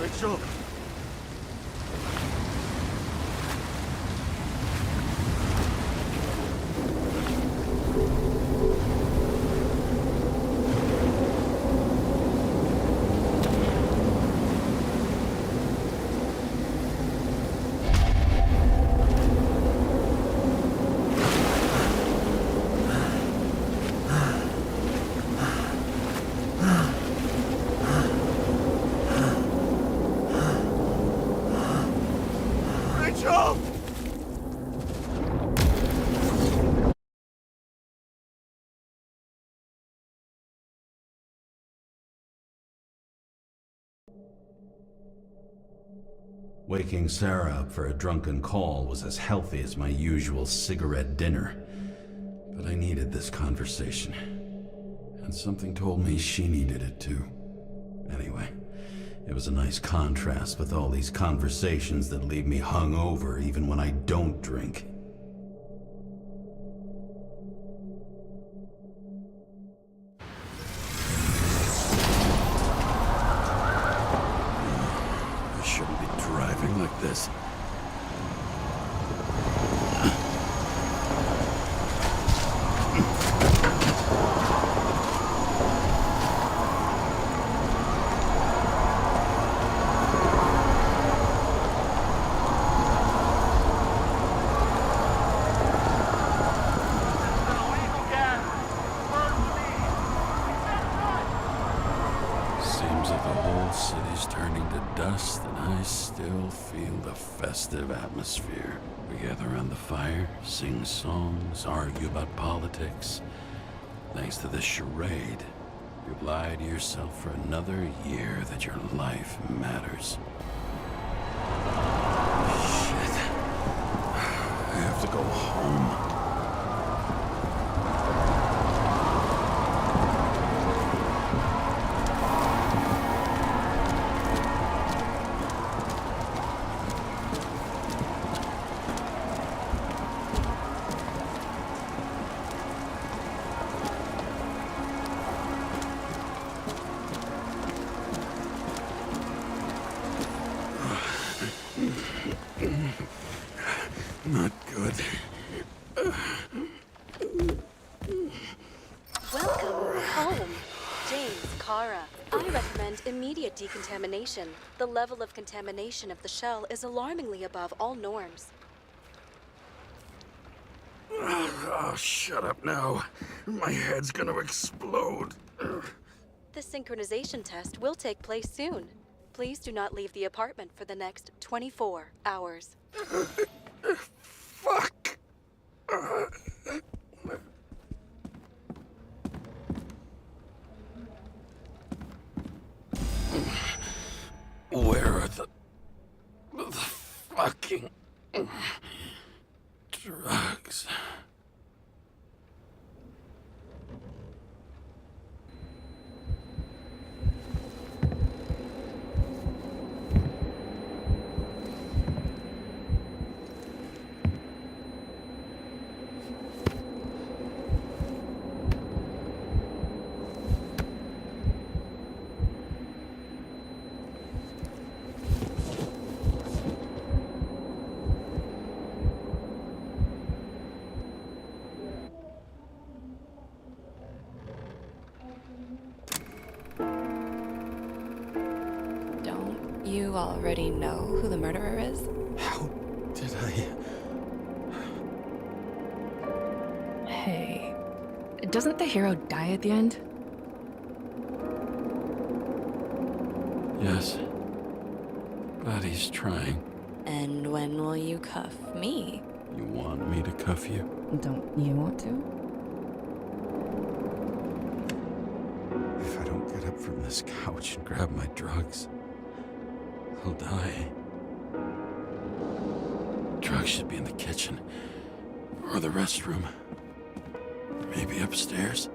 Rachel! Rachel! Waking Sarah up for a drunken call was as healthy as my usual cigarette dinner. But I needed this conversation. And something told me she needed it too. Anyway, it was a nice contrast with all these conversations that leave me hungover even when I don't drink. I shouldn't be driving like this. Seems like the whole city's turning to dust, and I still feel the festive atmosphere. We gather around the fire, sing songs, argue about politics. Thanks to this charade, you've lied to yourself for another year that your life matters. Shit. I have to go home. Not good. Welcome home, James, Kara. I recommend immediate decontamination. The level of contamination of the shell is alarmingly above all norms. Oh, shut up now. My head's gonna explode. The synchronization test will take place soon. Please do not leave the apartment for the next 24 hours. Fuck! Where are the fucking drugs? Don't you already know who the murderer is? How did I... Hey, doesn't the hero die at the end? Yes. But he's trying. And when will you cuff me? You want me to cuff you? Don't you want to? If I don't get up from this couch and grab my drugs, I'll die. Drugs should be in the kitchen. Or the restroom. Maybe upstairs.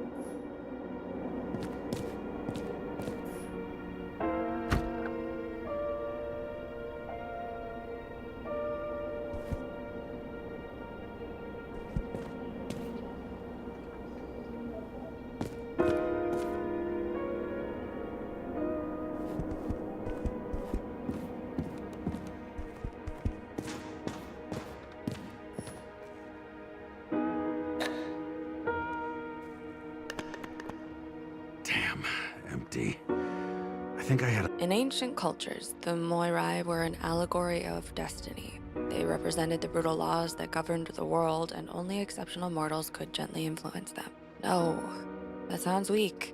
think I had In ancient cultures, the Moirai were an allegory of destiny. They represented the brutal laws that governed the world, and only exceptional mortals could gently influence them. No, that sounds weak.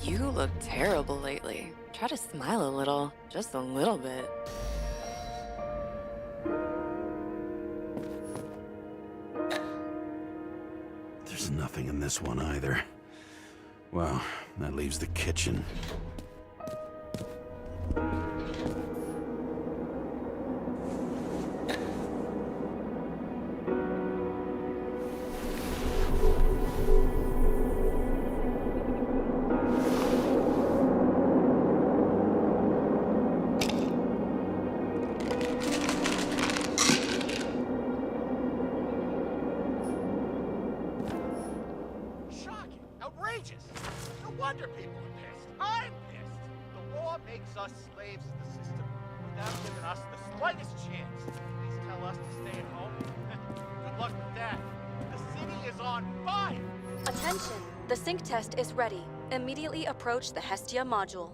You look terrible lately. Try to smile a little, just a little bit. There's nothing in this one either. Well, that leaves the kitchen. Shocking! Outrageous! No wonder people are pissed. I'm pissed! The law makes us slaves to the system without giving us the slightest chance. Please tell us to stay at home. Good luck with that. The city is on fire! Attention! The sync test is ready. Immediately approach the Hestia module.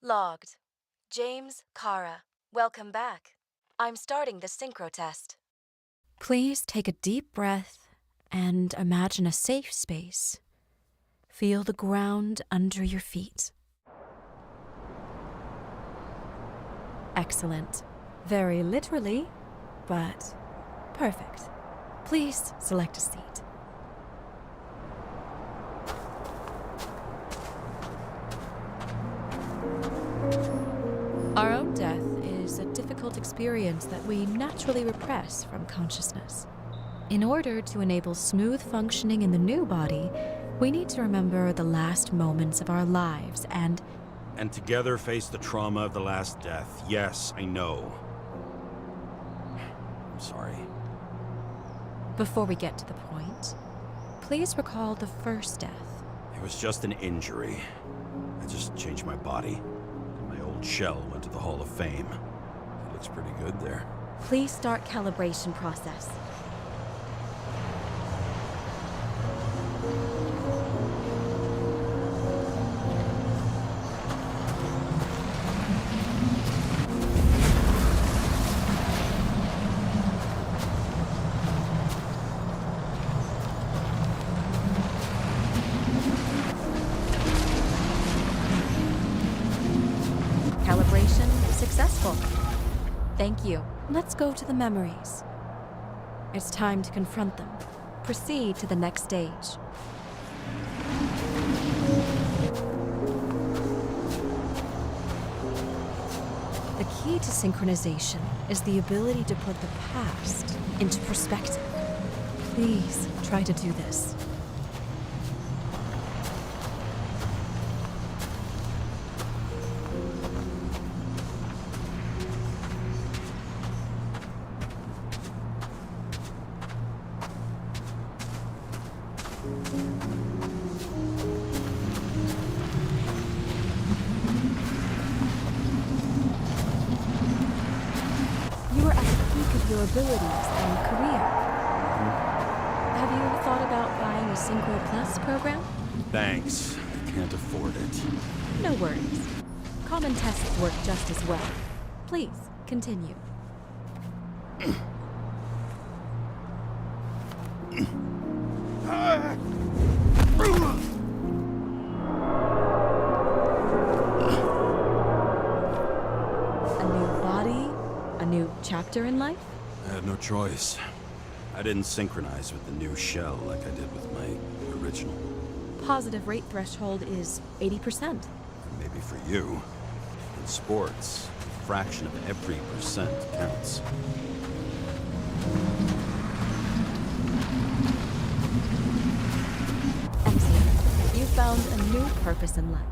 Logged. James, Kara, welcome back. I'm starting the synchro test. Please take a deep breath and imagine a safe space. Feel the ground under your feet. Excellent. Very literally, but perfect. Please select a seat. Our own death is a difficult experience that we naturally repress from consciousness. In order to enable smooth functioning in the new body, we need to remember the last moments of our lives and together face the trauma of the last death. Yes, I know. I'm sorry. before we get to the point, please recall the first death. It was just an injury. I just changed my body. My old shell went to the Hall of Fame. It looks pretty good there. Please start calibration process. Calibration successful. Thank you. Let's go to the memories. It's time to confront them. Proceed to the next stage. The key to synchronization is the ability to put the past into perspective. Please try to do this. You are at the peak of your abilities and career. Have you thought about buying a Synchro Plus program? Thanks. I can't afford it. No worries. Common tests work just as well. Please, continue. A new body? A new chapter in life? I had no choice. I didn't synchronize with the new shell like I did with my original. Positive rate threshold is 80%. Maybe for you. In sports, a fraction of every percent counts. found a new purpose in life.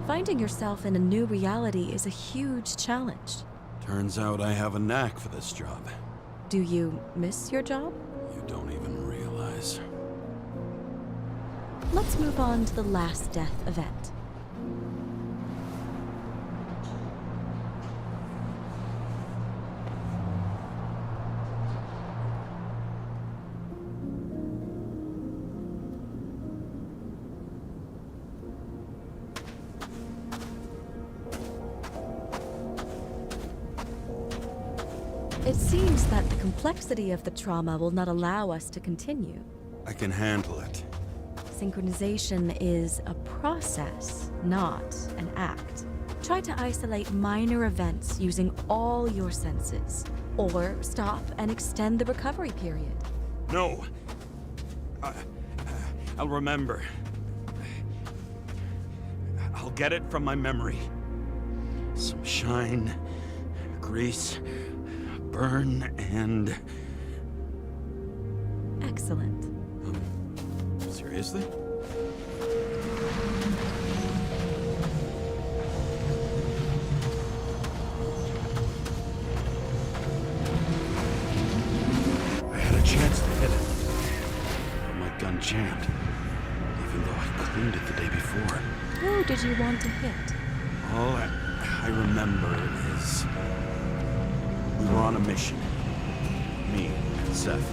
Finding yourself in a new reality is a huge challenge. Turns out I have a knack for this job. Do you miss your job? You don't even realize. Let's move on to the last death event. It seems that the complexity of the trauma will not allow us to continue. I can handle it. Synchronization is a process, not an act. Try to isolate minor events using all your senses, or stop and extend the recovery period. No! I'll remember. I'll get it from my memory. Some shine, grease, burn, and... Excellent. Seriously? I had a chance to hit it. But my gun jammed. Even though I cleaned it the day before. Who did you want to hit? All I remember is... we were on a mission. Me and Seth.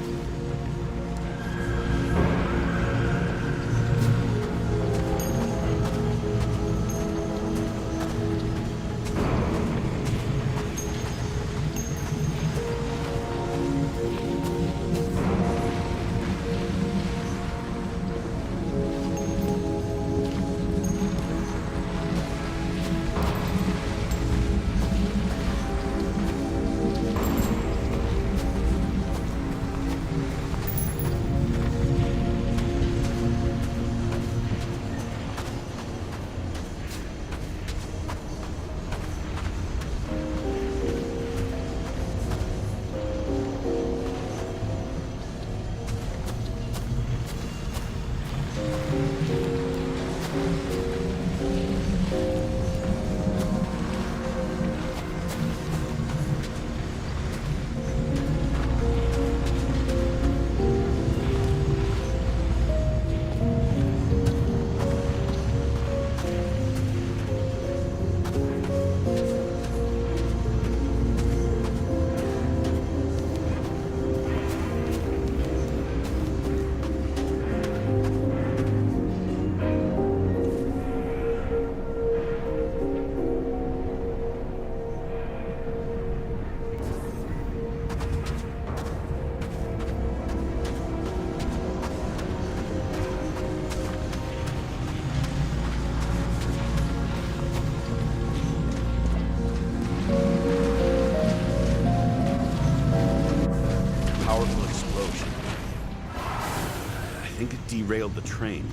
Derailed the train.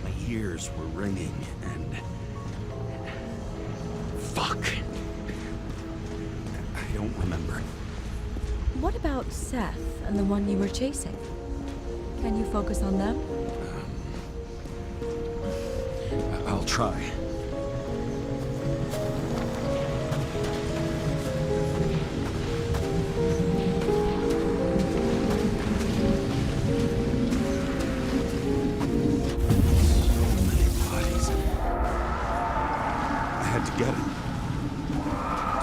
My ears were ringing and... Fuck! I don't remember. What about Seth and the one you were chasing? Can you focus on them? I'll try. Get it.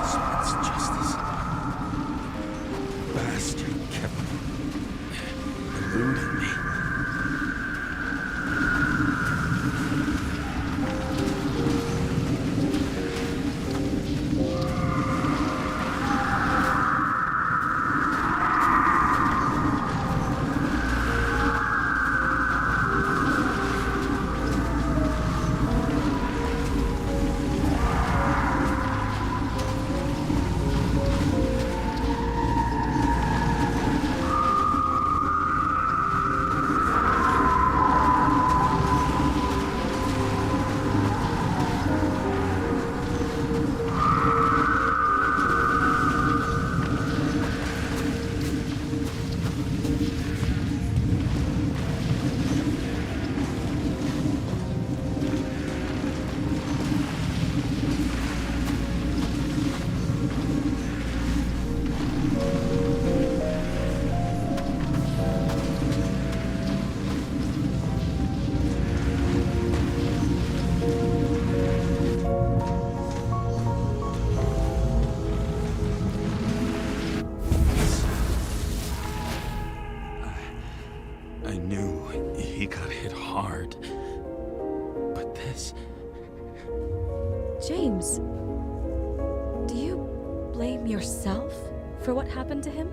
Dispense justice. Bastard kept eluding me. But this... James, do you blame yourself for what happened to him?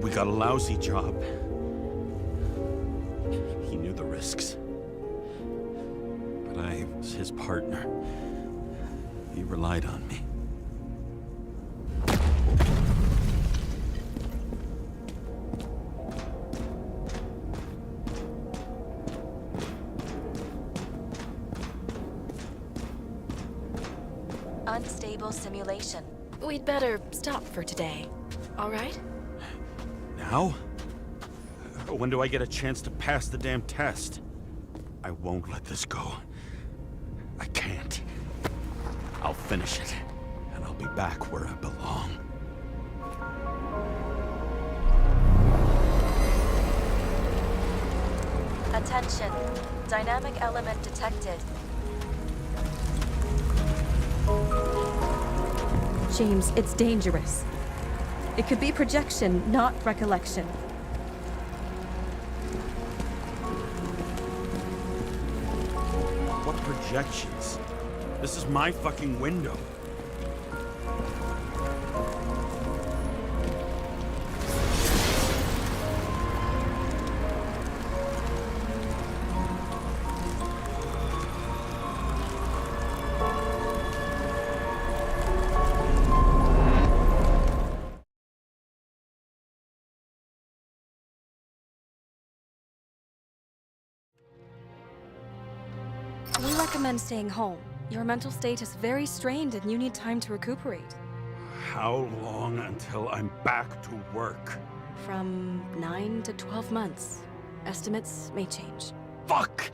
We got a lousy job. He knew the risks. But I was his partner. He relied on me. Unstable simulation. We'd better stop for today, all right? Now? When do I get a chance to pass the damn test? I won't let this go. I can't. I'll finish it, and I'll be back where I belong. Attention. Dynamic element detected. James, it's dangerous. It could be projection, not recollection. What projections? This is my fucking window. We recommend staying home. Your mental state is very strained and you need time to recuperate. How long until I'm back to work? From 9 to 12 months. Estimates may change. Fuck!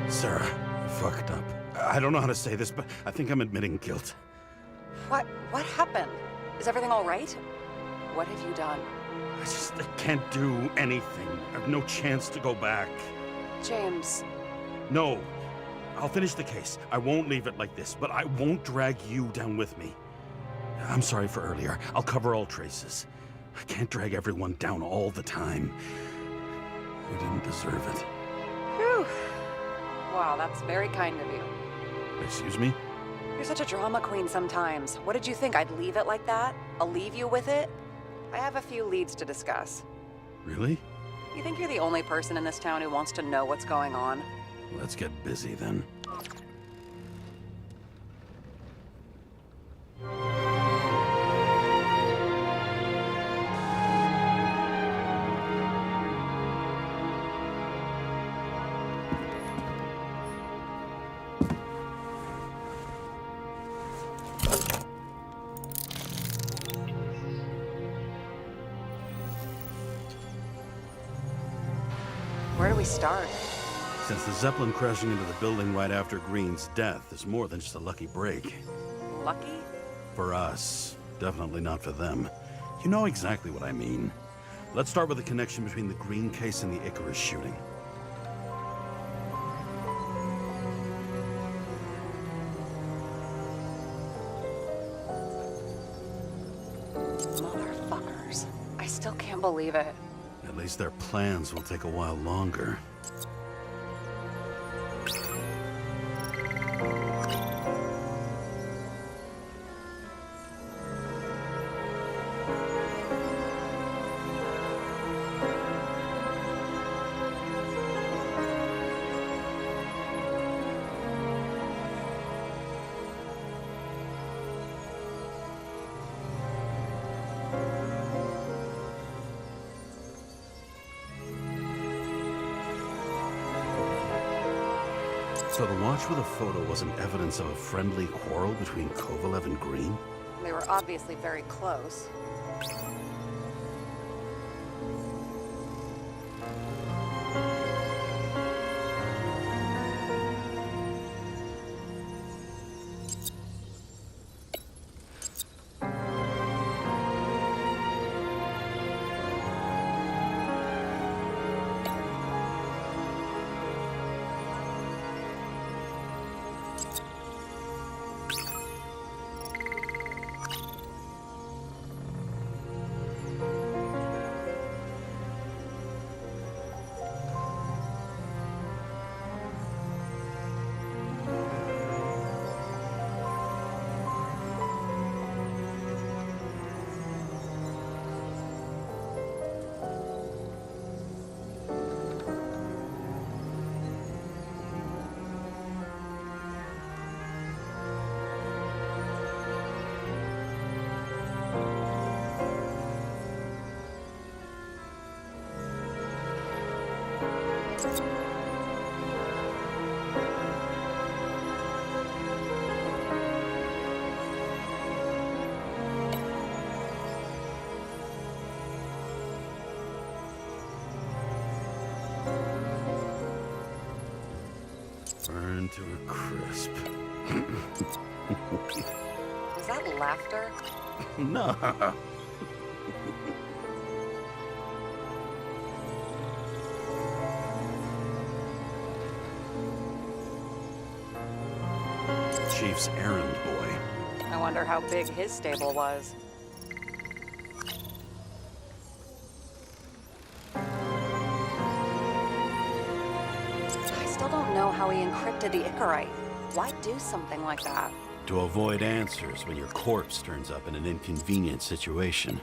Sarah, I fucked up. I don't know how to say this, but I think I'm admitting guilt. What happened? Is everything all right? What have you done? I can't do anything. I have no chance to go back. James, No. I'll finish the case. I won't leave it like this, but I won't drag you down with me. I'm sorry for earlier. I'll cover all traces. I can't drag everyone down all the time. We didn't deserve it. whew. Wow, that's very kind of you. Excuse me? You're such a drama queen sometimes. What did you think, I'd leave it like that? I'll leave you with it? I have a few leads to discuss. Really? You think you're the only person in this town who wants to know what's going on? Let's get busy then. Where do we start? Since the Zeppelin crashing into the building right after Green's death is more than just a lucky break. Lucky? For us. Definitely not for them. You know exactly what I mean. Let's start with the connection between the Green case and the Icarus shooting. Motherfuckers. I still can't believe it. At least their plans will take a while longer. So the watch with a photo wasn't evidence of a friendly quarrel between Kovalev and Green? They were obviously very close. Burn to a crisp. Was that laughter? No. Chief's errand boy. I wonder how big his stable was. I still don't know how he encrypted the Icarite. Why do something like that? To avoid answers when your corpse turns up in an inconvenient situation.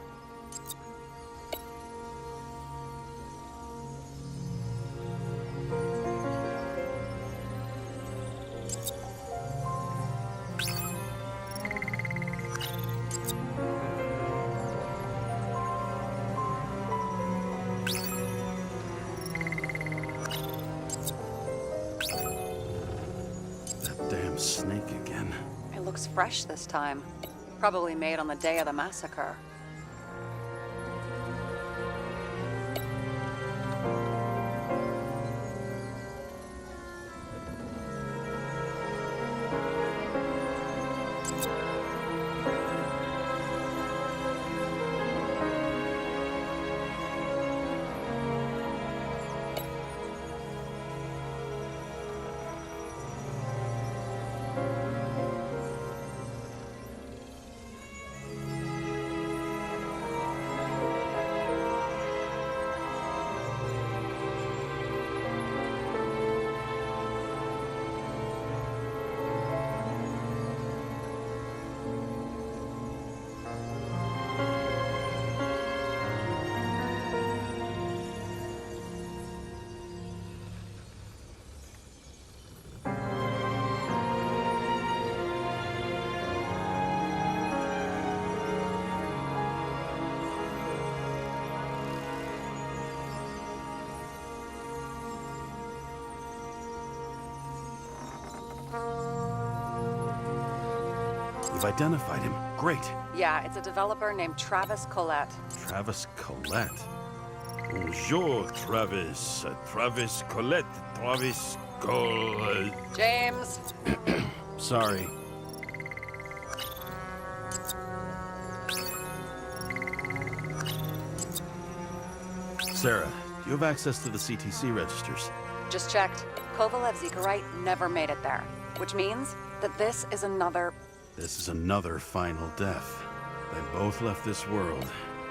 That damn snake again. It looks fresh this time. Probably made on the day of the massacre. You've identified him. Great. Yeah, it's a developer named Travis Collette. Travis Collette. Bonjour, Travis. Travis Collette. Travis Collette. James! Sorry. Sarah, do you have access to the CTC registers? Just checked. Kovalev's Icarite never made it there. Which means that this is another... This is another final death. They both left this world,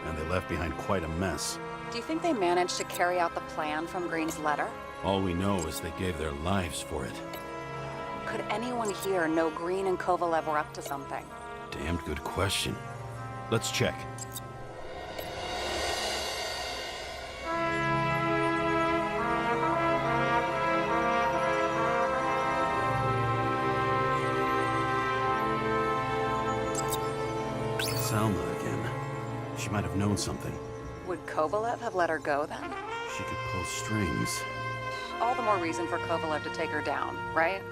and they left behind quite a mess. Do you think they managed to carry out the plan from Green's letter? All we know is they gave their lives for it. Could anyone here know Green and Kovalev were up to something? Damned good question. Let's check. Salma again. She might have known something. Would Kovalev have let her go then? She could pull strings. All the more reason for Kovalev to take her down, right?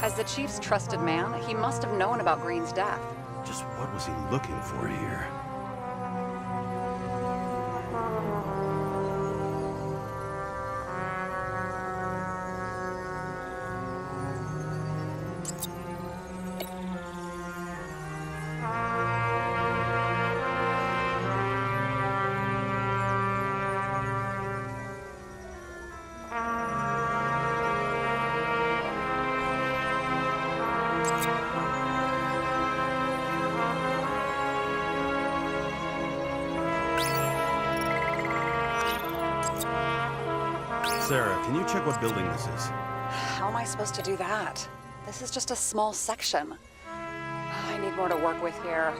As the Chief's trusted man, he must have known about Green's death. Just what was he looking for here? Sarah, can you check what building this is? How am I supposed to do that? This is just a small section. I need more to work with here.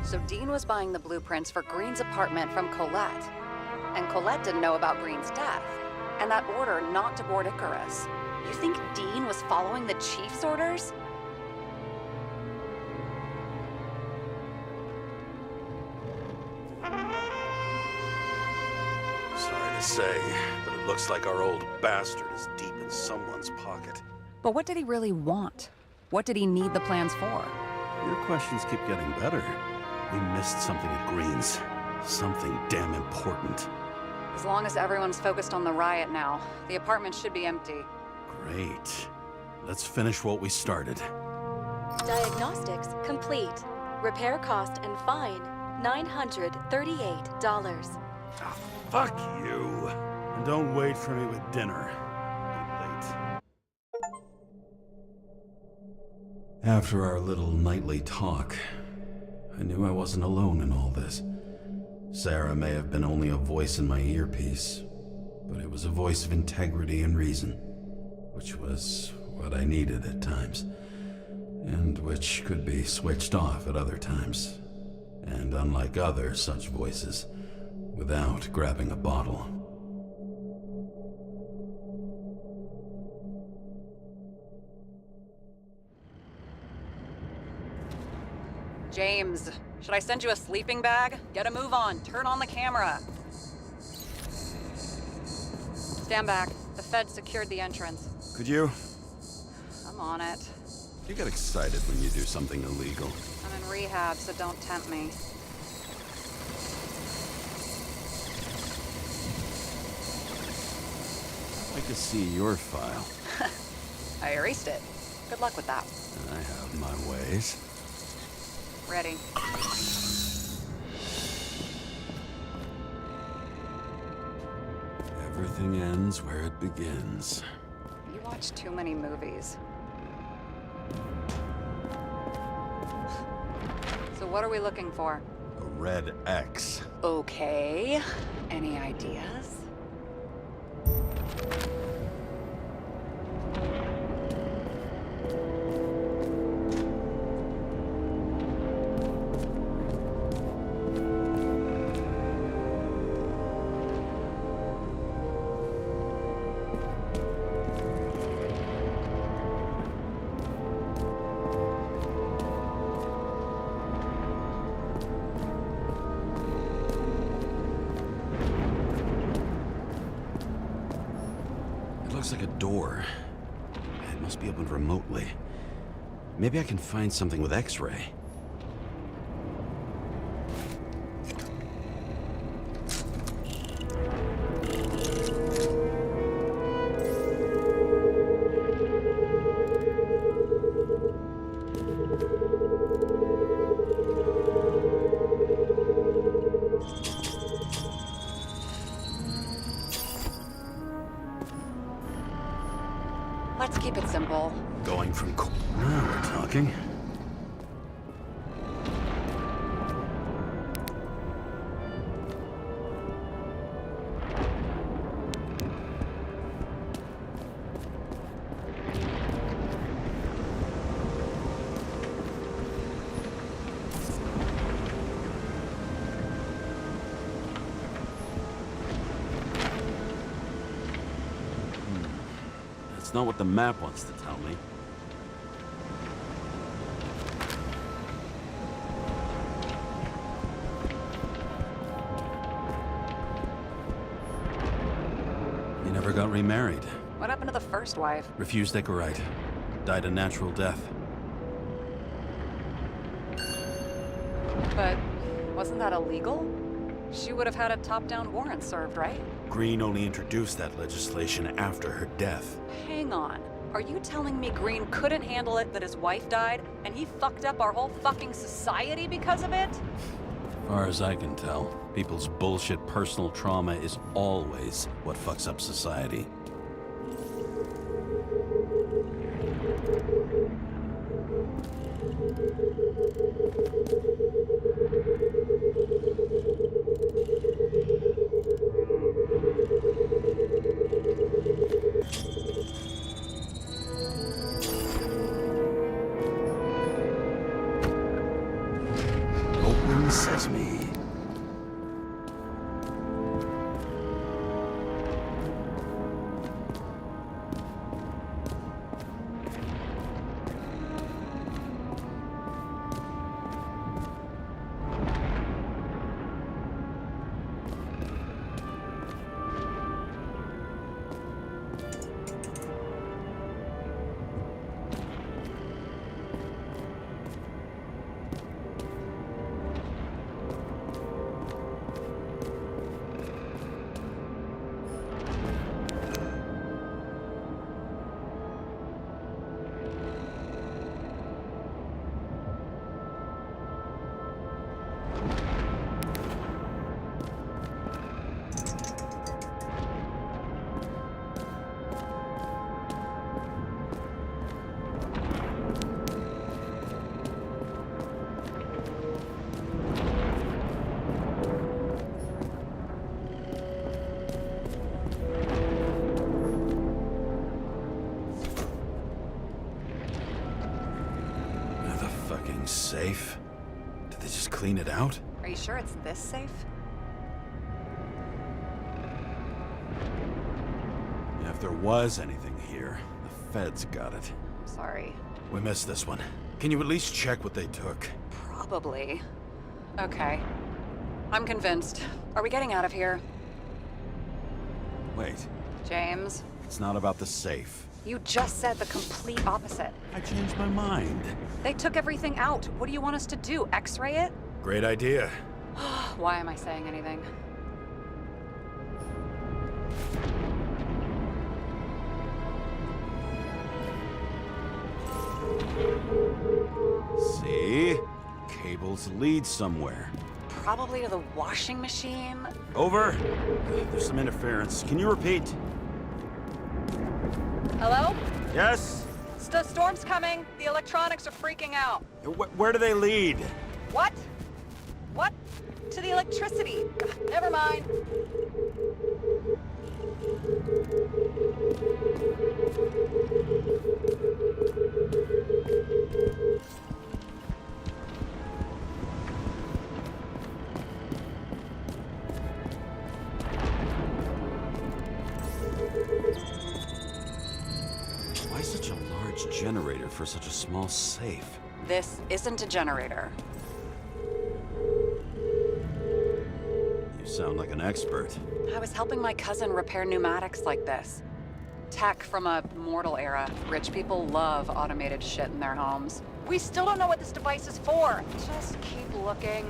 So Dean was buying the blueprints for Green's apartment from Colette. And Colette didn't know about Green's death. And that order not to board Icarus. You think Dean was following the chief's orders? Sorry to say, but it looks like our old bastard is deep in someone's pocket. But what did he really want? What did he need the plans for? Your questions keep getting better. We missed something at Green's. Something damn important. As long as everyone's focused on the riot now, the apartment should be empty. Great. Let's finish what we started. Diagnostics complete. Repair cost and fine $938. Ah, fuck you. And don't wait for me with dinner. Be late. After our little nightly talk, I knew I wasn't alone in all this. Sarah may have been only a voice in my earpiece, but it was a voice of integrity and reason, which was what I needed at times, and which could be switched off at other times, and unlike other such voices, without grabbing a bottle. James, should I send you a sleeping bag? Get a move on. Turn on the camera. Stand back. The Fed secured the entrance. Could you? I'm on it. You get excited when you do something illegal. I'm in rehab, so don't tempt me. I'd like to see your file. I erased it. Good luck with that. I have my ways. Ready. Everything ends where it begins. You watch too many movies. So what are we looking for? A red X. Okay. Any ideas? Looks like a door. It must be opened remotely. Maybe I can find something with X-ray. Let's keep it simple. Going from now we're talking. That's not what the map wants to tell me. He never got remarried. What happened to the first wife? Refused Icarite. Died a natural death. But wasn't that illegal? She would have had a top-down warrant served, right? Green only introduced that legislation after her death. Hang on. Are you telling me Green couldn't handle it that his wife died, and he fucked up our whole fucking society because of it? Far as I can tell, people's bullshit personal trauma is always what fucks up society. Open sesame. Safe? Did they just clean it out? Are you sure it's this safe? If there was anything here, the feds got it. I'm sorry. We missed this one. Can you at least check what they took? Probably. Okay. I'm convinced. Are we getting out of here? Wait, James, it's not about the safe. you just said the complete opposite. I changed my mind. They took everything out. What do you want us to do? X-ray it? Great idea. Why am I saying anything? See? Cables lead somewhere. Probably to the washing machine. Over. There's some interference. Can you repeat? Hello? Yes? The storm's coming. The electronics are freaking out. Where do they lead? What? What? To the electricity. Ugh, never mind. Why such a large generator for such a small safe? This isn't a generator. You sound like an expert. I was helping my cousin repair pneumatics like this. Tech from a mortal era. Rich people love automated shit in their homes. We still don't know what this device is for. Just keep looking.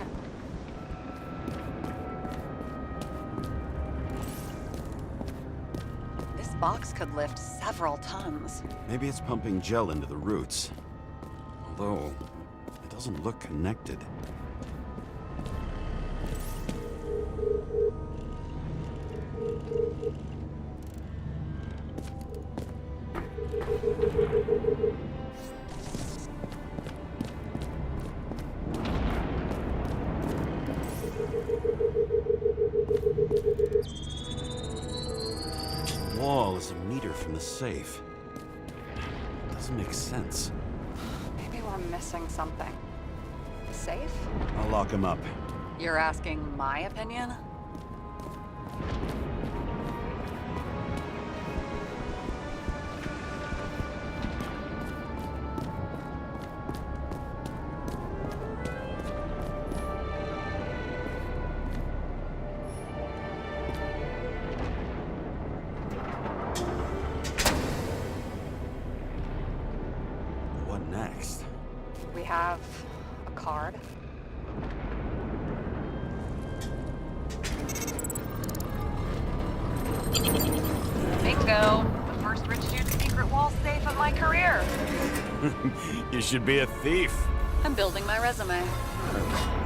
This box could lift several tons. Maybe it's pumping gel into the roots. Although, it doesn't look connected. meter from the safe. Doesn't make sense. Maybe we're missing something. Safe? I'll lock him up. You're asking my opinion? What next? We have a card. Bingo! The first rich dude's secret wall safe of my career. You should be a thief. I'm building my resume.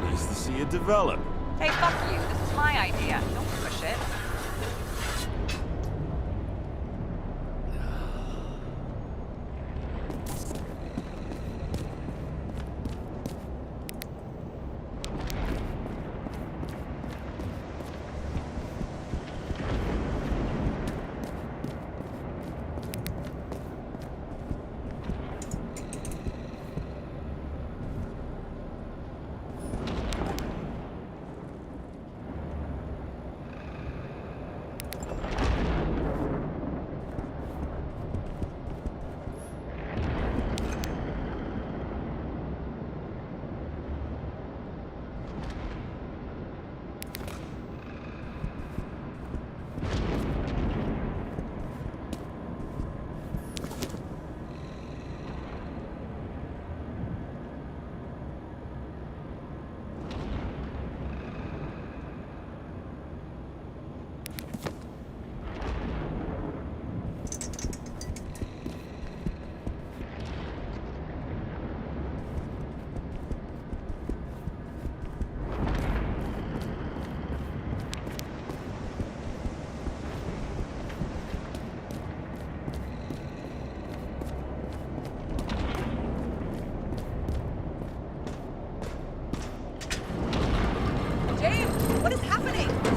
Nice to see you develop. Hey, fuck you. This is my idea. Don't push it.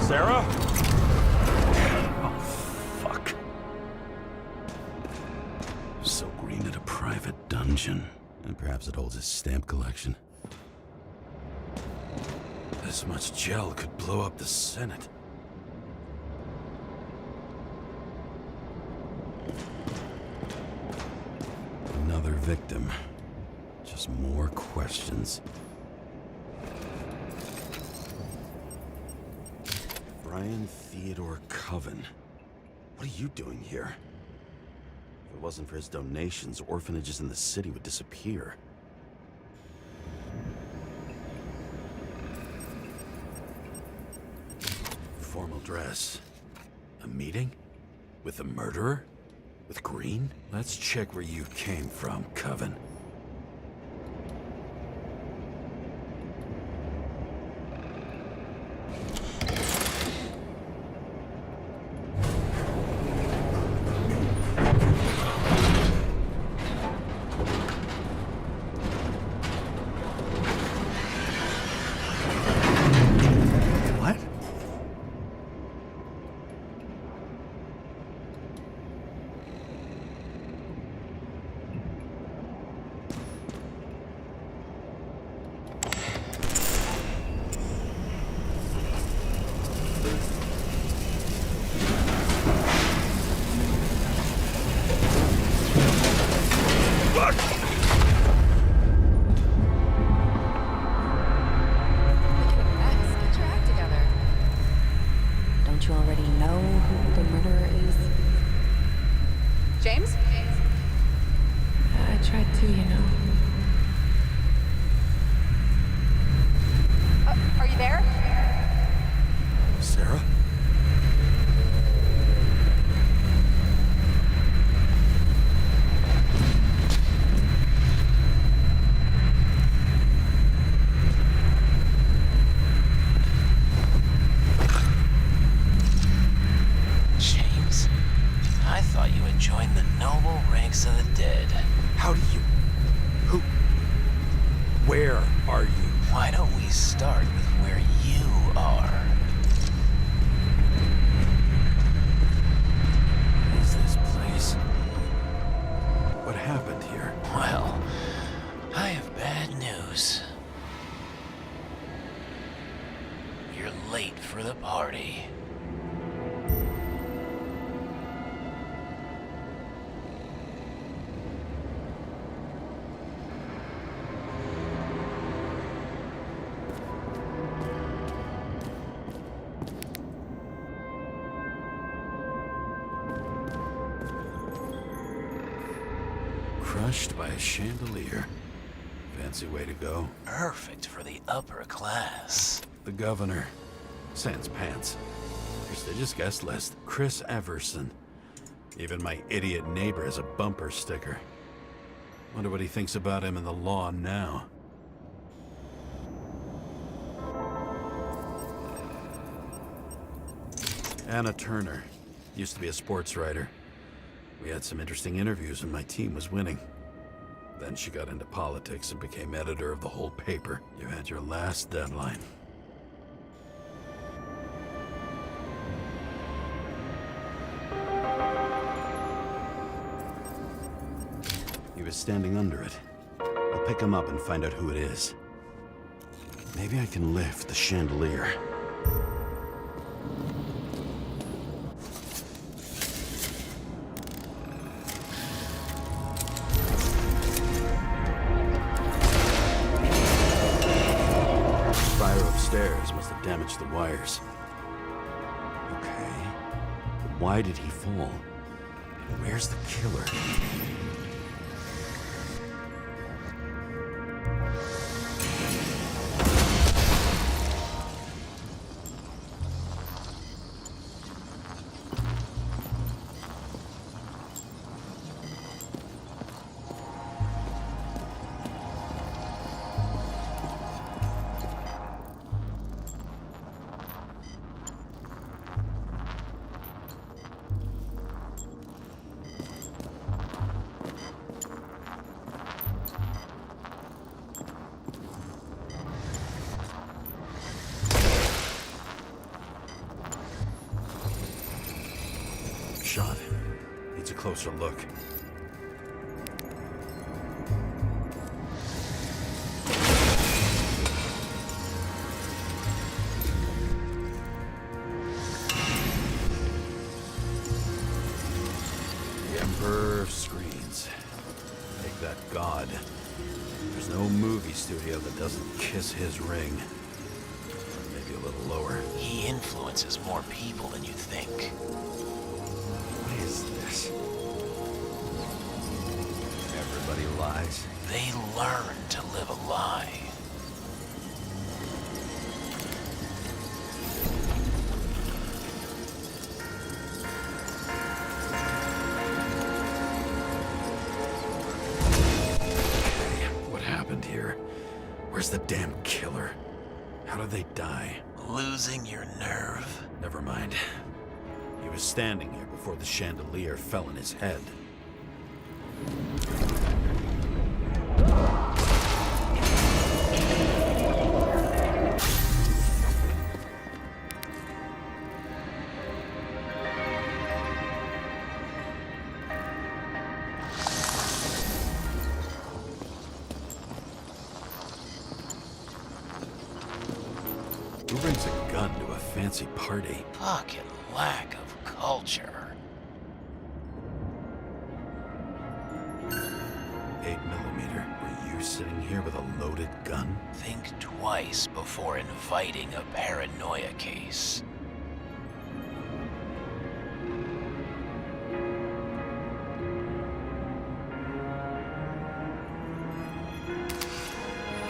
Sarah? Oh, fuck. So Green at a private dungeon. And perhaps it holds his stamp collection. This much gel could blow up the Senate. Another victim. Just more questions. Brian Theodore Coven. What are you doing here? If it wasn't for his donations, orphanages in the city would disappear. Formal dress. A meeting? With the murderer? With Green? Let's check where you came from, Coven. What? Get your act together. Don't you already know who the murderer is? James? I tried to, you know. Are you there? Sarah? James, I thought you had joined the noble ranks of the dead. How do you... Who... Where are you? Why don't we start with where you are? What is this place? crushed by a chandelier. Fancy way to go. Perfect for the upper class. The governor. Sans pants. Prestigious guest list. Chris Everson. Even my idiot neighbor has a bumper sticker. Wonder what he thinks about him and the law now. Anna Turner. Used to be a sports writer. We had some interesting interviews when my team was winning. Then she got into politics and became editor of the whole paper. You had your last deadline. He was standing under it. I'll pick him up and find out who it is. Maybe I can lift the chandelier. Upstairs must have damaged the wires. Okay, but why did he fall? And where's the killer? Shot. Needs a closer look. The Emperor of Screens. Make that god. There's no movie studio that doesn't kiss his ring. Maybe a little lower. He influences more people than you think. What is this? Everybody lies. They learn to live a lie. What happened here? Where's the damn killer? How did they die? Losing your nerve? Never mind. He was standing here before the chandelier fell on his head. Who brings a gun to a fancy party? Fucking lack of culture. 8mm. Were you sitting here with a loaded gun? Think twice before inviting a paranoia case.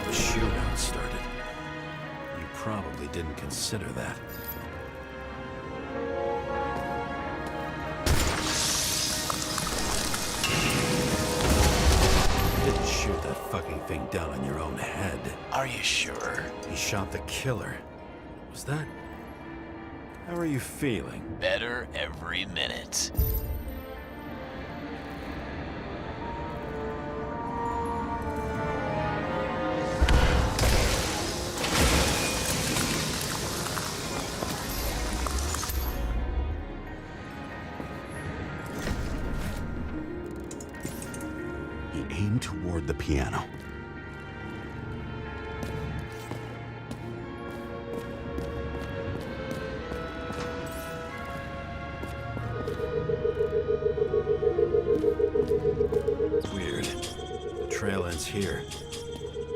The shootout started. You probably didn't consider that. You didn't shoot that fucking thing down on your own head. Are you sure? You shot the killer. Was that... How are you feeling? Better every minute. He aimed toward the piano. Weird. The trail ends here.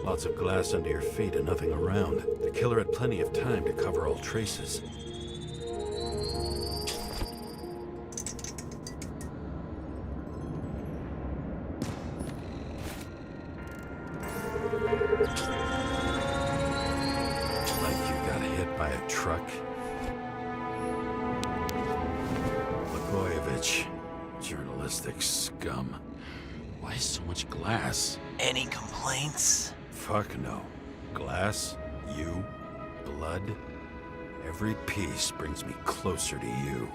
Lots of glass under your feet and nothing around. The killer had plenty of time to cover all traces. Blagojevich. Journalistic scum. Why so much glass? Any complaints? Fuck no. Glass, you, blood. Every piece brings me closer to you.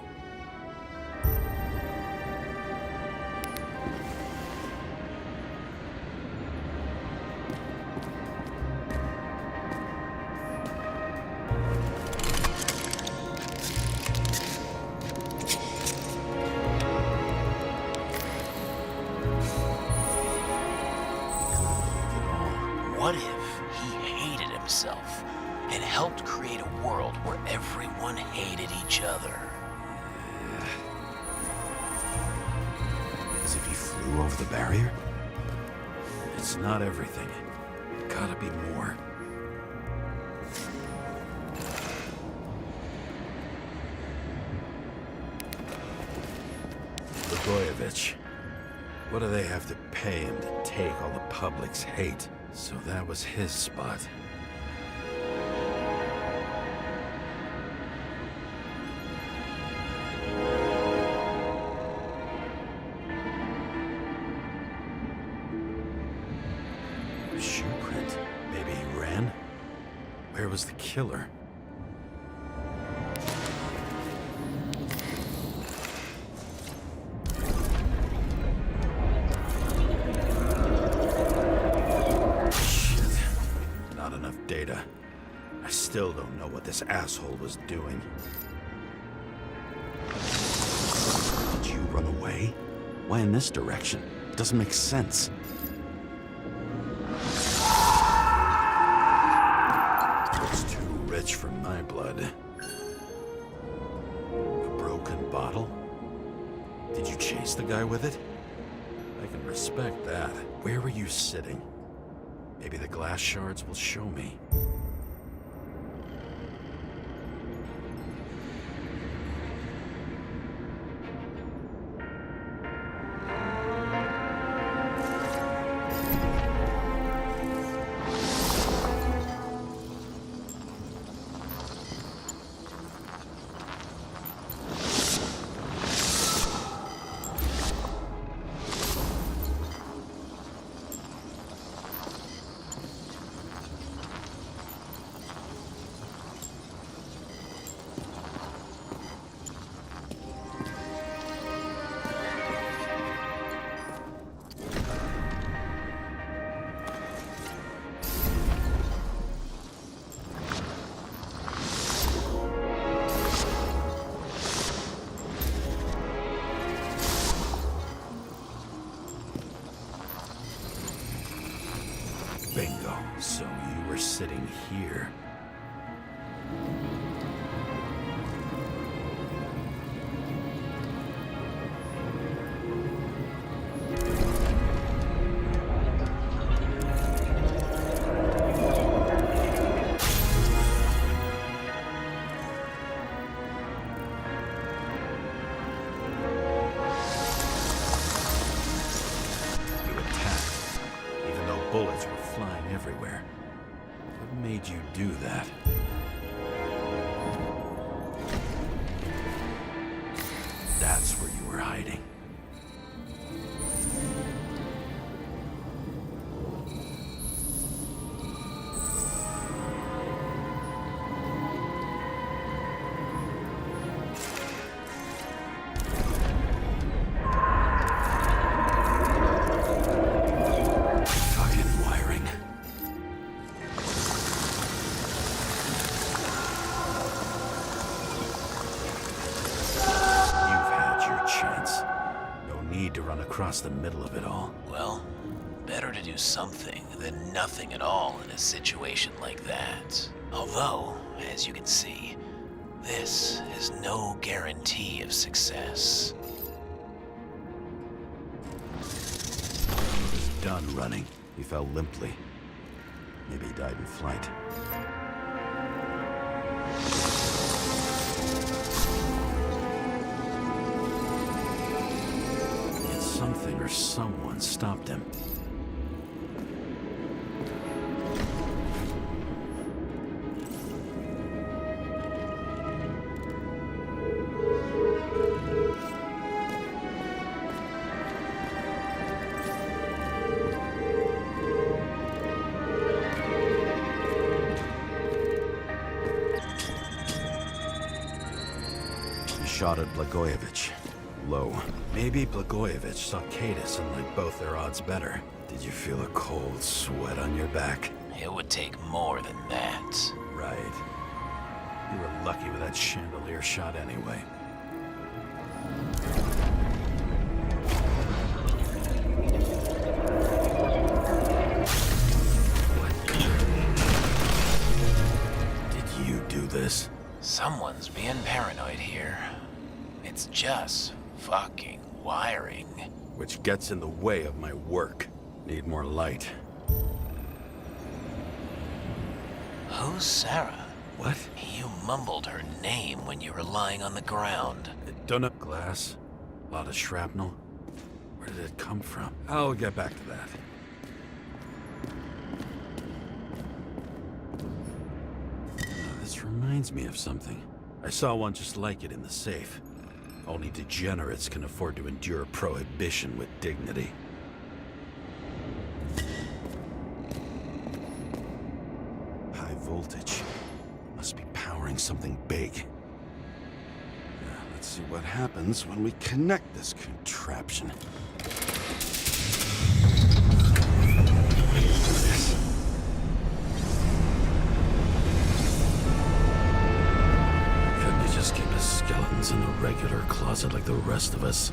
What if he hated himself and helped create a world where everyone hated each other? As if he flew over the barrier? It's not everything. Gotta be more. Blagojevich. What do they have to pay him to take all the public's hate? So that was his spot. Shoe print. Maybe he ran? Where was the killer? Data. I still don't know what this asshole was doing. Did you run away? Why in this direction? It doesn't make sense. It's too rich for my blood. A broken bottle? Did you chase the guy with it? I can respect that. Where were you sitting? Maybe the glass shards will show me. Bingo. So you were sitting here. Bullets were flying everywhere. What made you do that? That's where you were hiding. To run across the middle of it all. Well, better to do something than nothing at all in a situation like that. Although, as you can see, this is no guarantee of success. He was done running. He fell limply. Maybe he died in flight. Something or someone stopped him. shot at Blagojevich. Low. Maybe Blagojevich saw Cadis and liked both their odds better. Did you feel a cold sweat on your back? It would take more than that. Right. You were lucky with that chandelier shot anyway. Did you do this? Someone's being paranoid here. It's just fucking wiring. Which gets in the way of my work. Need more light. Who's Sarah? What? You mumbled her name when you were lying on the ground. Donut glass. A lot of shrapnel. Where did it come from? I'll get back to that. This reminds me of something. I saw one just like it in the safe. Only degenerates can afford to endure prohibition with dignity. High voltage. Must be powering something big. Let's see what happens when we connect this contraption. Couldn't you just keep his skeletons in a regular closet like the rest of us?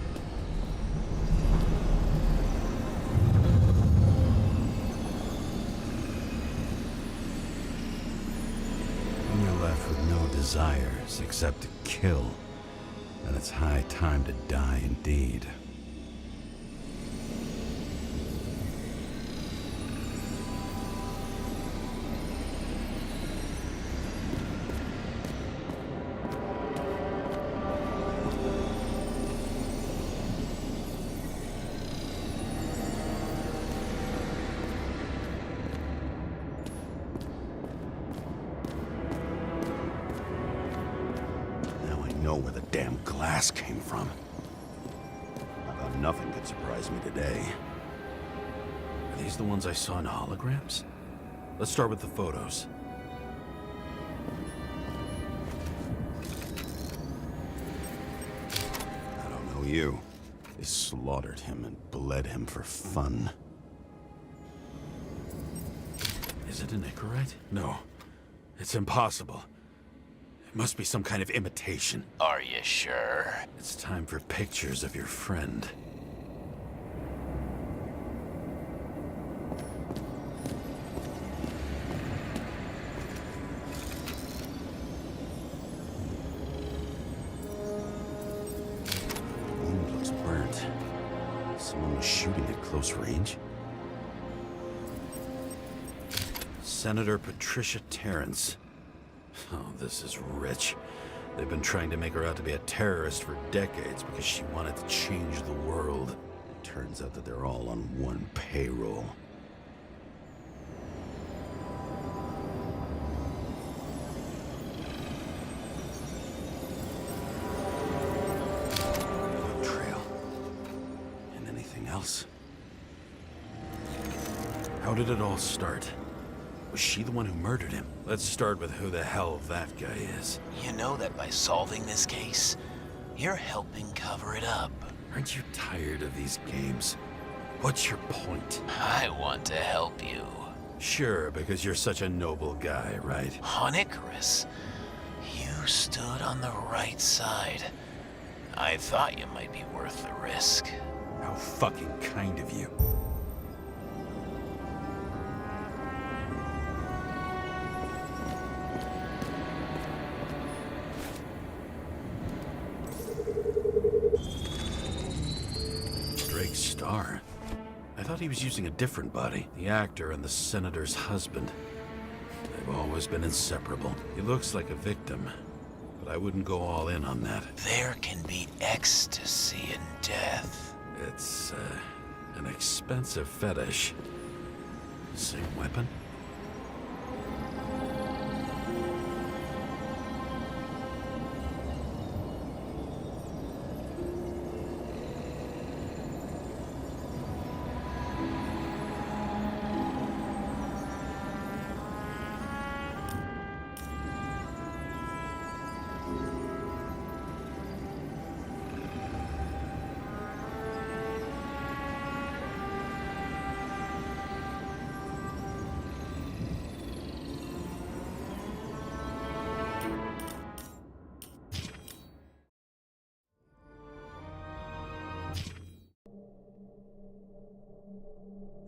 When you're left with no desires except to kill, then it's high time to die indeed. Know where the damn glass came from. I thought nothing could surprise me today. Are these the ones I saw in holograms? Let's start with the photos. I don't know you. They slaughtered him and bled him for fun. Is it an Icarite? No. It's impossible. It must be some kind of imitation. Are you sure? It's time for pictures of your friend. The wound looks burnt. Someone was shooting at close range. Senator Patricia Terrence. Oh, this is rich. They've been trying to make her out to be a terrorist for decades because she wanted to change the world. It turns out that they're all on one payroll. Blood trail. And anything else? How did it all start? Was she the one who murdered him? Let's start with who the hell that guy is. You know that by solving this case, you're helping cover it up. Aren't you tired of these games? What's your point? I want to help you. Sure, because you're such a noble guy, right? On Icarus, you stood on the right side. I thought you might be worth the risk. How fucking kind of you. Drake Starr. I thought he was using a different body. The actor and the senator's husband. They've always been inseparable. He looks like a victim, but I wouldn't go all in on that. There can be ecstasy in death. It's, an expensive fetish. Same weapon?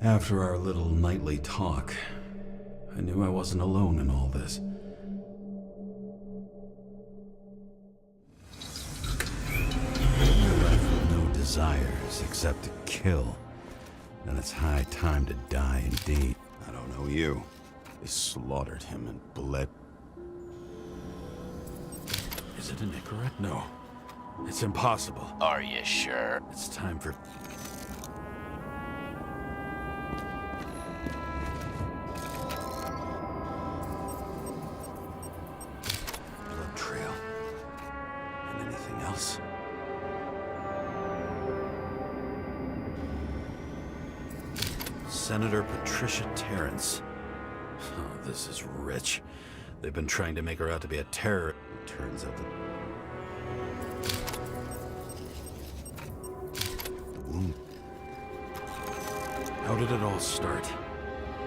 After our little nightly talk, I knew I wasn't alone in all this. You're left with no desires except to kill. And it's high time to die indeed. I don't know you. They slaughtered him and bled. Is it an Icaret? No. It's impossible. Are you sure? It's time for... blood trail. And anything else? Senator Patricia Terrence. Oh, this is rich. They've been trying to make her out to be a terror. It turns out that... the wound... How did it all start?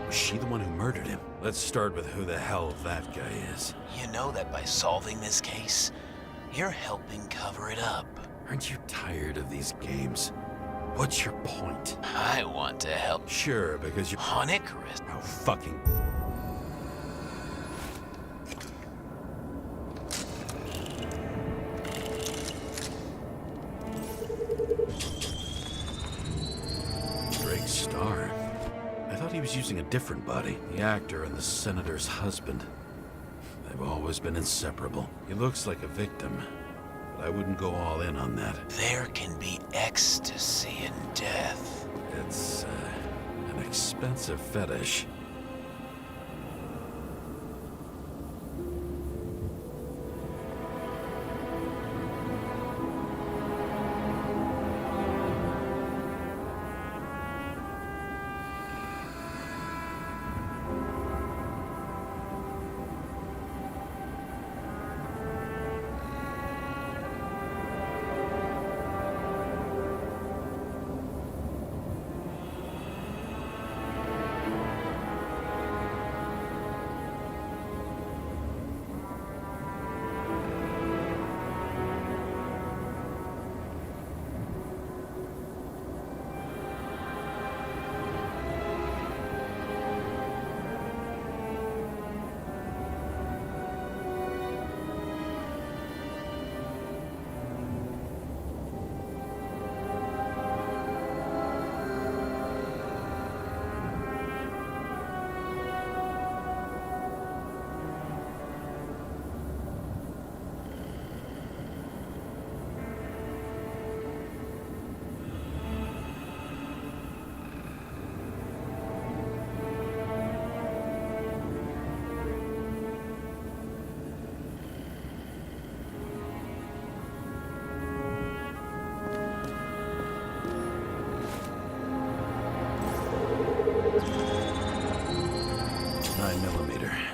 Was she the one who murdered him? Let's start with who the hell that guy is. You know that by solving this case, you're helping cover it up. Aren't you tired of these games? What's your point? I want to help. Sure, because you're... On Icarus. Oh, fucking... Drake Starr. I thought he was using a different body. The actor and the senator's husband. They've always been inseparable. He looks like a victim, but I wouldn't go all in on that. There can be ecstasy in death. It's, an expensive fetish.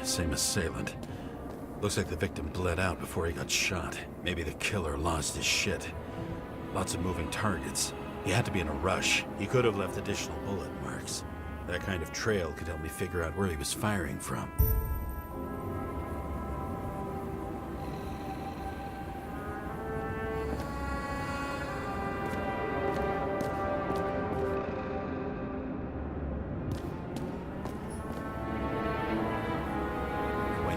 Same assailant. Looks like the victim bled out before he got shot. Maybe the killer lost his shit. Lots of moving targets. He had to be in a rush. He could have left additional bullet marks. That kind of trail could help me figure out where he was firing from.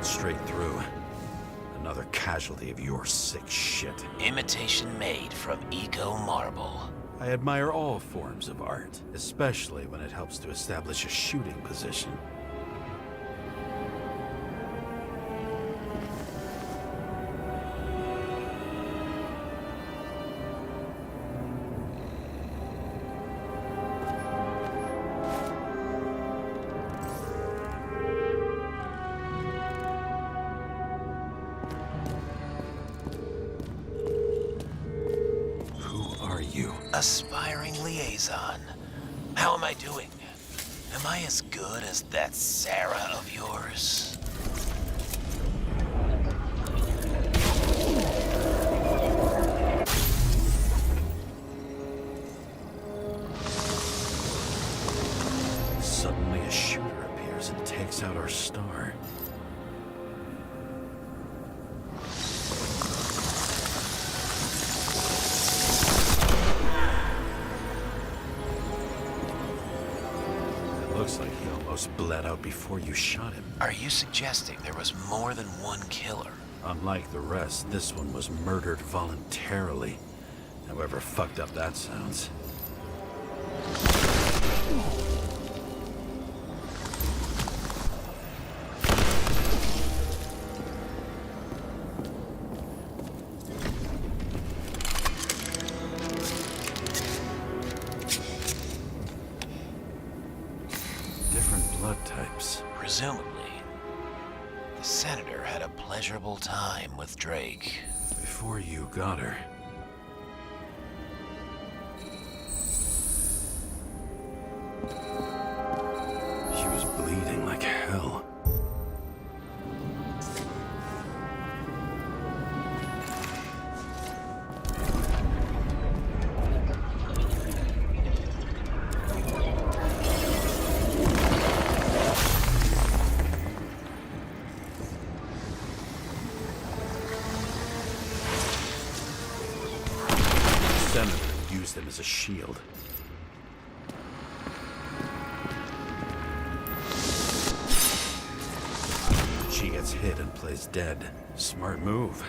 Straight through. Another casualty of your sick shit. Imitation made from eco marble. I admire all forms of art, especially when it helps to establish a shooting position. Aspiring liaison. How am I doing? Am I as good as that Sarah of yours? Suddenly a shooter appears and takes out our star. Looks like he almost bled out before you shot him. Are you suggesting there was more than one killer? Unlike the rest, this one was murdered voluntarily. However fucked up that sounds. Different blood types. Presumably, the senator had a pleasurable time with Drake. Before you got her. She was bleeding like hell. The senator used them as a shield. She gets hit and plays dead. Smart move.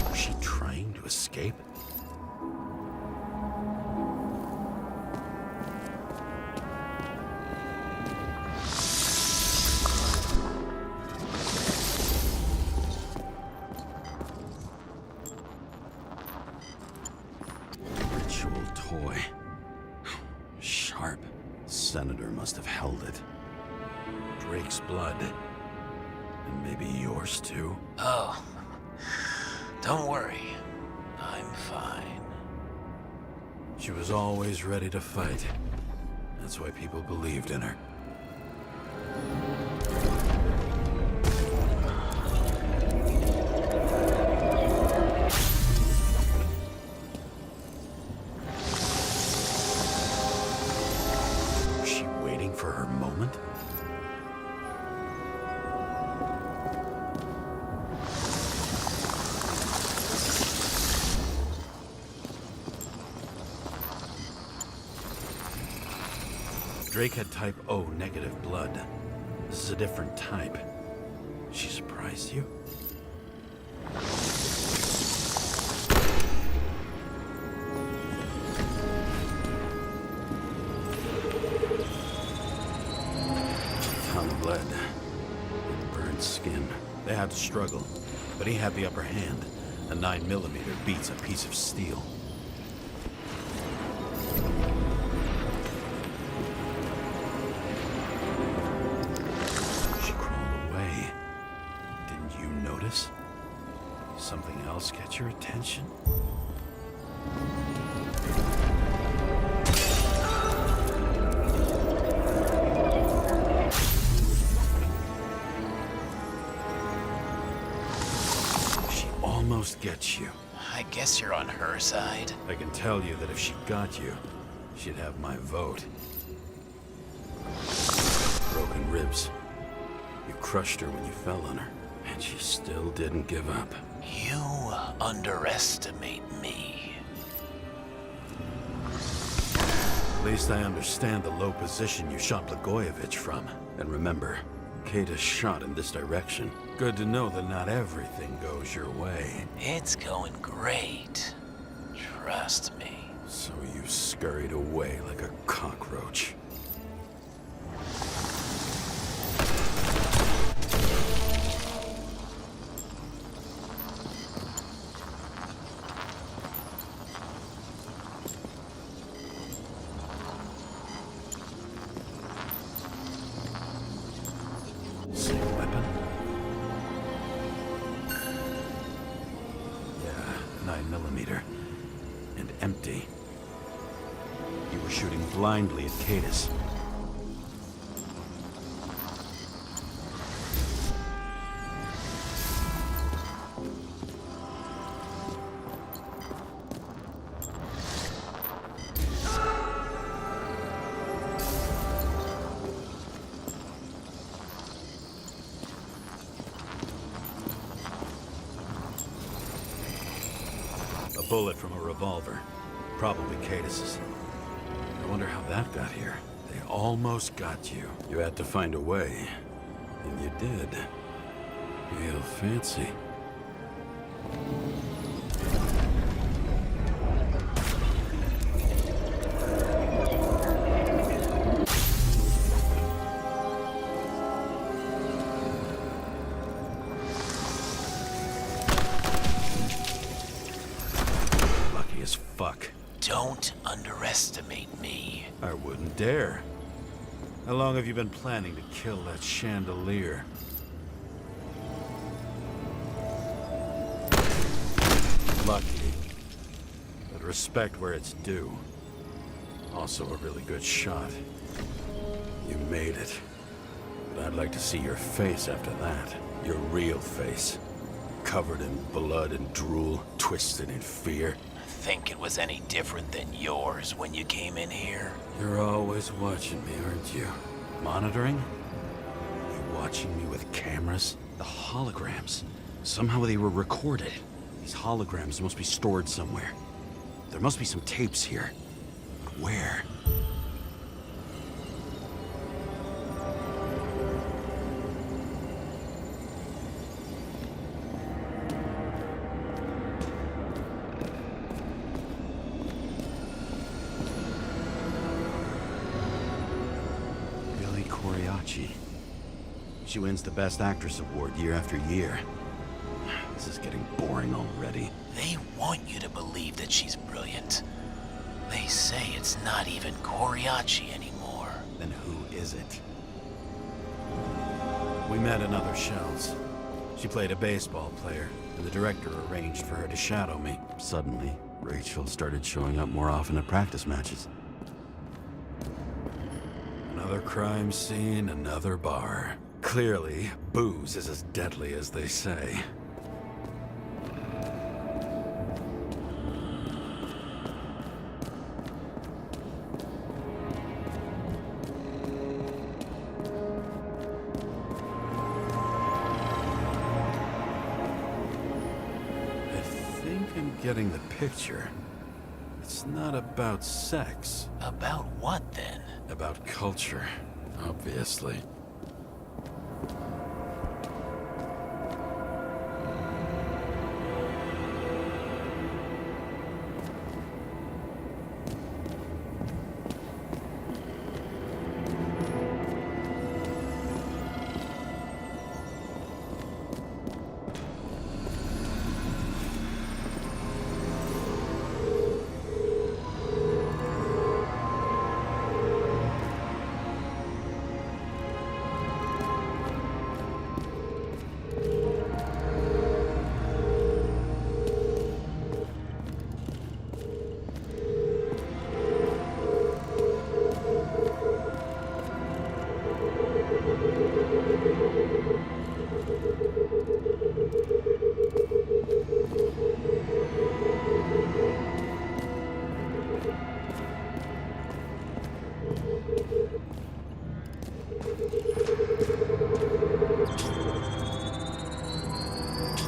Was she trying to escape? Ritual toy. Sharp. Senator must have held it. Drake's blood. And maybe yours too? Oh, don't worry. I'm fine. She was always ready to fight. That's why people believed in her. Was she waiting for her moment? Drake had type O negative blood. This is a different type. She surprised you? Tongue bled. Burned skin. They had to struggle, but he had the upper hand. A 9mm beats a piece of steel. She crawled away. Didn't you notice? Something else catch your attention? She almost gets you. I guess you're on her side. I can tell you that if she got you, she'd have my vote. Broken ribs. You crushed her when you fell on her, and she still didn't give up. You underestimate me. At least I understand the low position you shot Blagojevich from. And remember, Kata's shot in this direction. Good to know that not everything goes your way. It's going great. Trust me. So you scurried away like a cockroach. Same weapon? Yeah, 9mm. And empty. You were shooting blindly at Cadus. bullet from a revolver. Probably Cadis's. I wonder how that got here. They almost got you. You had to find a way. And you did. Real fancy. Lucky as fuck. Don't underestimate me. I wouldn't dare. How long have you been planning to kill that chandelier? Lucky. But respect where it's due. Also a really good shot. You made it. But I'd like to see your face after that. Your real face. Covered in blood and drool, twisted in fear. Think it was any different than yours when you came in here? You're always watching me, aren't you? Monitoring? You watching me with cameras? The holograms. Somehow they were recorded. These holograms must be stored somewhere. There must be some tapes here. But where? Billy Coriacci. She wins the Best Actress award year after year. This is getting boring already. They want you to believe that she's brilliant. They say it's not even Coriacci anymore. Then who is it? We met in other shells. She played a baseball player, and the director arranged for her to shadow me. Suddenly, Rachel started showing up more often at practice matches. Another crime scene, another bar. Clearly, booze is as deadly as they say. Getting the picture. It's not about sex. About what, then? About culture, obviously.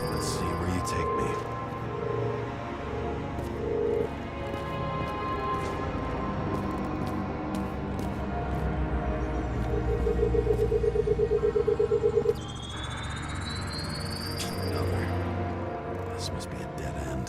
Let's see where you take me. Another. This must be a dead end.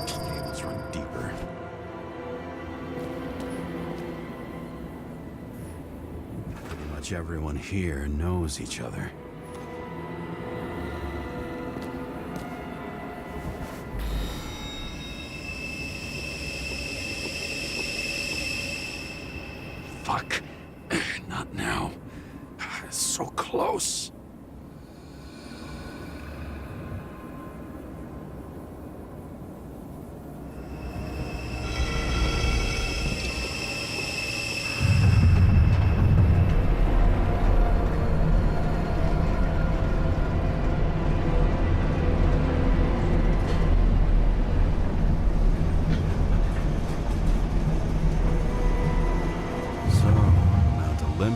Cables run deeper. Pretty much everyone here knows each other. Fuck. Not now.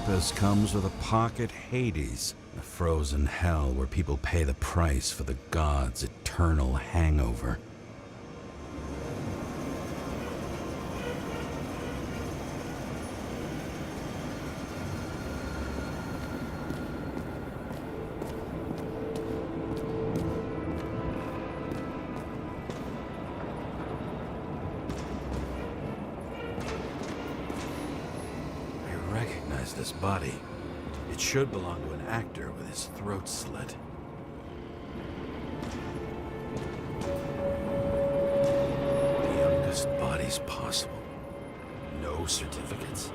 Olympus comes with a pocket Hades, a frozen hell where people pay the price for the gods' eternal hangover. This body. It should belong to an actor with his throat slit. The youngest bodies possible. No certificates.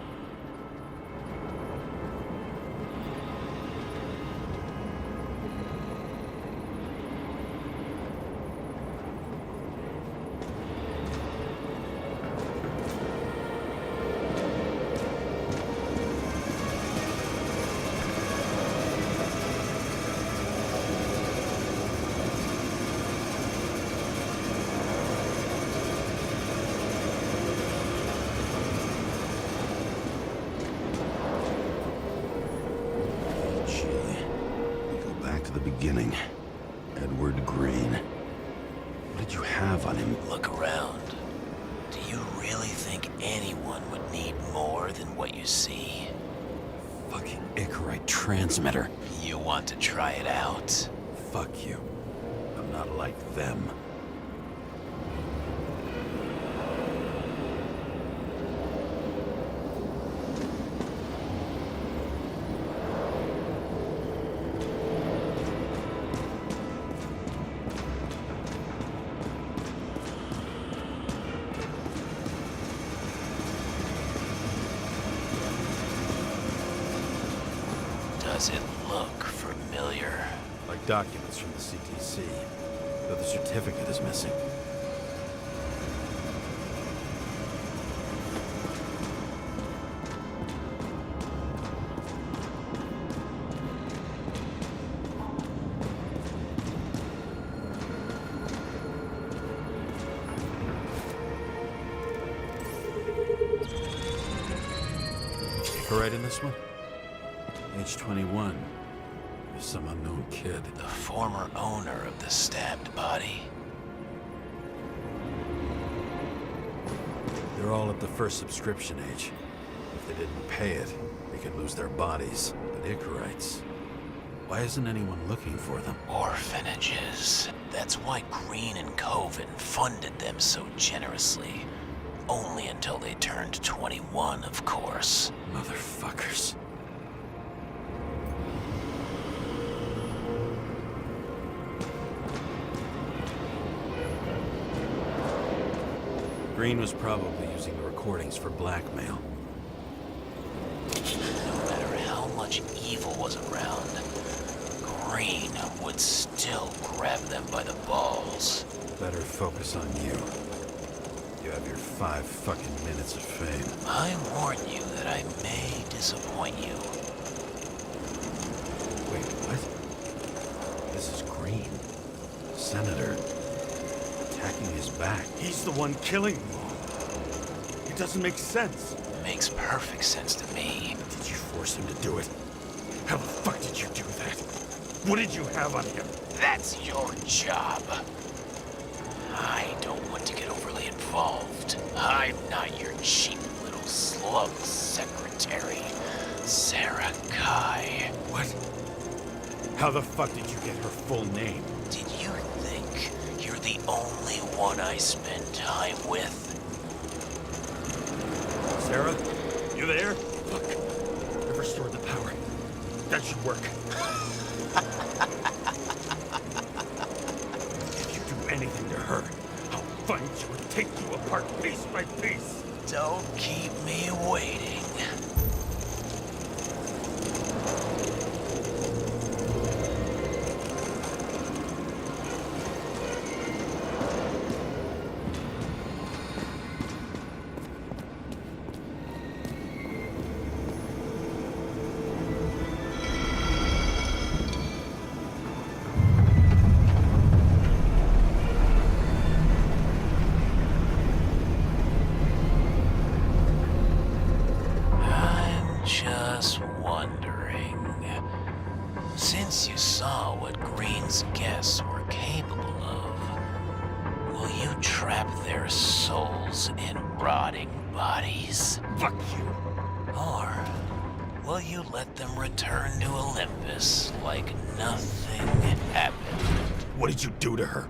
Beginning. Edward Green. What did you have on him? Look around. Do you really think anyone would need more than what you see? Fucking Icarite transmitter. You want to try it out? Fuck you. I'm not like them. Does it look familiar? Like documents from the CTC, though the certificate is missing. Right in this one? Age 21. There's some unknown kid. The former owner of the stabbed body. They're all at the first subscription age. If they didn't pay it, they could lose their bodies. But Icarites, why isn't anyone looking for them? Orphanages. That's why Green and Coven funded them so generously. Only until they turned 21, of course. Motherfuckers. Green was probably using the recordings for blackmail. No matter how much evil was around, Green would still grab them by the balls. Better focus on you. You have your 5 fucking minutes of fame. I warn you that I may disappoint you. Wait, what? This is Green. Senator. Attacking his back. He's the one killing them all. It doesn't make sense. Makes perfect sense to me. Did you force him to do it? How the fuck did you do that? What did you have on him? That's your job. I don't want to get overly involved. I'm not your cheap little slug secretary, Sarah Kai. What? How the fuck did you get her full name? Did you think you're the only one I spend time with? Sarah? You there? Look, I've restored the power. That should work. If you do anything to her, I'll find you and take you apart piece by piece. Don't keep me waiting. their souls in rotting bodies? Fuck you. Or will you let them return to Olympus like nothing happened? What did you do to her?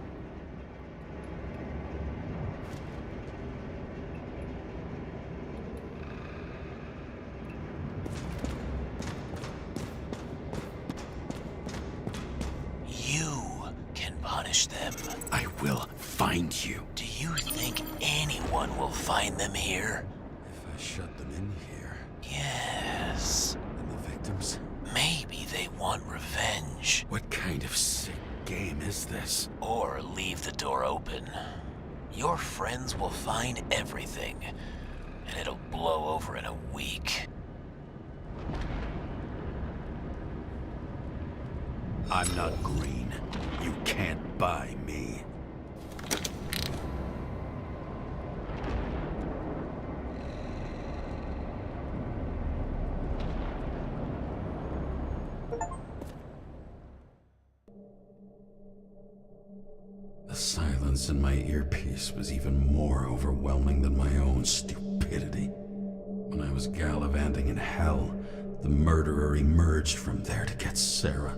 You can punish them. I will find you. Do you think anyone will find them here? If I shut them in here, Yes. and the victims, Maybe they want revenge. What kind of sick game is this? Or leave the door open. Your friends will find everything, and it'll blow over in a week. I'm not green. You can't buy me. the silence in my earpiece was even more overwhelming than my own stupidity. When I was gallivanting in hell, the murderer emerged from there to get Sarah.